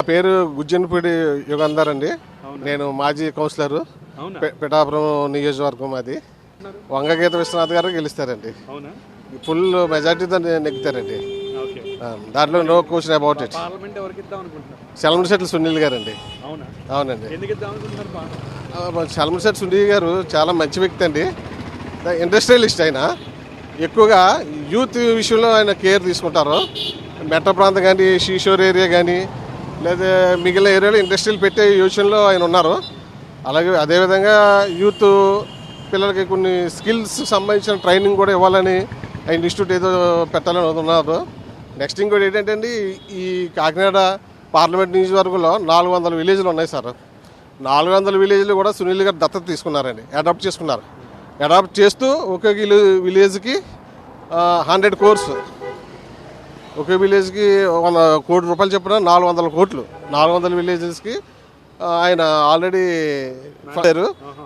పేరు గుజ్జనపూడి యుగంధర్ అండి. నేను మాజీ కౌన్సిలర్, పిఠాపురం నియోజకవర్గం. అది వంగగీత విశ్వనాథ్ గారు గెలుస్తారండి. ఫుల్ మెజార్టీతో నెగ్గుతారండి. దాంట్లో no question about it. Chalamasetti Suneel garu అండి. అవునండి. చలమశెట్టి సునీల్ గారు చాలా మంచి వ్యక్తి అండి. ఇండస్ట్రియలిస్ట్. ఆయన ఎక్కువగా యూత్ విషయంలో ఆయన కేర్ తీసుకుంటారు. మెట్రో ప్రాంతం కానీ, శ్రీశోర్ ఏరియా కానీ, లేదా మిగిలిన ఏరియాలో ఇండస్ట్రీలు పెట్టే యోచనలో ఆయన ఉన్నారు. అలాగే అదేవిధంగా యూత్ పిల్లలకి కొన్ని స్కిల్స్ సంబంధించిన ట్రైనింగ్ కూడా ఇవ్వాలని ఆ ఇన్స్టిట్యూట్ ఏదో పెట్టాలని ఉన్నారు. నెక్స్ట్ ఇంకోటి ఏంటంటే అండి, ఈ కాకినాడ పార్లమెంట్ నియోజకవర్గంలో 400 విలేజ్లు ఉన్నాయి సార్. 400 విలేజ్లు కూడా సునీల్ గారు దత్తత తీసుకున్నారండి, అడాప్ట్ చేసుకున్నారు. అడాప్ట్ చేస్తూ ఒకే విలేజ్కి 100 crores, ఒకే విలేజ్కి 100 కోటి రూపాయలు చెప్పిన 400 కోట్లు 400 విలేజెస్కి ఆయన ఆల్రెడీ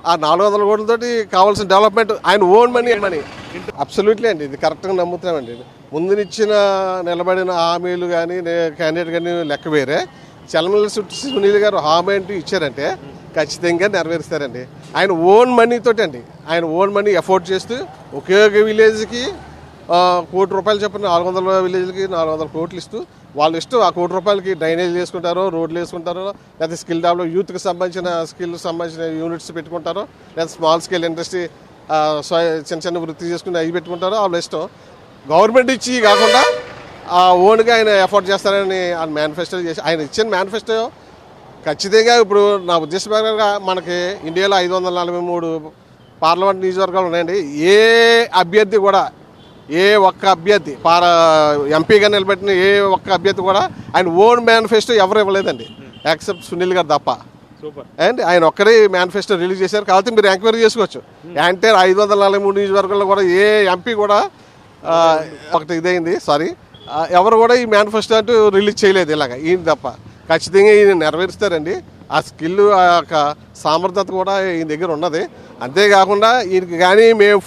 ఆ 400 కోట్లతోటి కావాల్సిన డెవలప్మెంట్ ఆయన ఓన్ మనీ అబ్సల్యూట్లీ అండి. ఇది కరెక్ట్గా నమ్ముతున్నామండి. ముందునిచ్చిన నిలబడిన హామీలు కానీ క్యాండిడేట్ కానీ లెక్క వేరే. చలమశెట్టి సునీల్ గారు హామీ అంటూ ఇచ్చారంటే ఖచ్చితంగా నెరవేరుస్తారండి. ఆయన ఓన్ మనీతోటి అండి, ఆయన ఓన్ మనీ ఎఫోర్డ్ చేస్తూ ఒకే విలేజ్కి 1 కోటి రూపాయలు చెప్పిన 400 విలేజ్లకి 400 కోట్లు ఇస్తూ వాళ్ళు ఇష్టం ఆ 1 కోటి రూపాయలకి డ్రైనేజ్ వేసుకుంటారో, రోడ్లు వేసుకుంటారో, లేకపోతే స్కిల్ డెవలప్ యూత్కి సంబంధించిన యూనిట్స్ పెట్టుకుంటారో, లేదా స్మాల్ స్కేల్ ఇండస్ట్రీ చిన్న చిన్న వృత్తి చేసుకుని అవి పెట్టుకుంటారో వాళ్ళ ఇష్టం. గవర్నమెంట్ ఇచ్చి కాకుండా ఓన్గా ఆయన ఎఫోర్డ్ చేస్తారని ఆయన మేనిఫెస్టో చేసి ఆయన ఇచ్చిన మేనిఫెస్టో ఖచ్చితంగా ఇప్పుడు నా ఉద్దేశ ప్రకారంగా మనకి ఇండియాలో 543 పార్లమెంట్ నియోజకవర్గాలు ఉన్నాయండి. ఏ అభ్యర్థి కూడా, ఏ ఒక్క అభ్యర్థి ఎంపీగా నిలబెట్టిన ఏ ఒక్క అభ్యర్థి కూడా ఆయన ఓన్ మేనిఫెస్టో ఎవరు ఇవ్వలేదండి, యాక్సెప్ట్ సునీల్ గారు తప్ప. అండ్ ఆయన ఒక్కరే మేనిఫెస్టో రిలీజ్ చేశారు. కాబట్టి మీరు ఎంక్వైరీ చేసుకోవచ్చు. అంటే 543 నియోజకవర్గాల్లో కూడా ఏ ఎంపీ కూడా ఒకటి ఇదైంది ఎవరు కూడా ఈ మేనిఫెస్టో అంటూ రిలీజ్ చేయలేదు ఇలాగ, ఈయన తప్ప. ఖచ్చితంగా ఈయన నెరవేరుస్తారండి. ఆ స్కిల్, ఆ యొక్క సామర్థ్యత కూడా ఈయన దగ్గర ఉన్నది. అంతేకాకుండా ఈయనకి కానీ మేము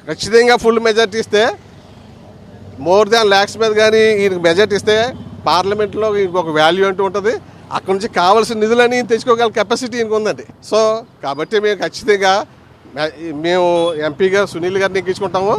ఖచ్చితంగా ఫుల్ మెజార్టీ ఇస్తే, మోర్ దాన్ ల్యాక్స్ మీద కానీ ఈయనకి మెజార్టీ ఇస్తే పార్లమెంట్లో ఈయనకు ఒక వాల్యూ అంటూ ఉంటుంది. అక్కడ నుంచి కావాల్సిన నిధులని తెచ్చుకోగల కెపాసిటీ ఈయనకు ఉందండి. సో కాబట్టి మేము ఖచ్చితంగా మేము ఎంపీగా సునీల్ గారిని ఎక్కించుకుంటాము.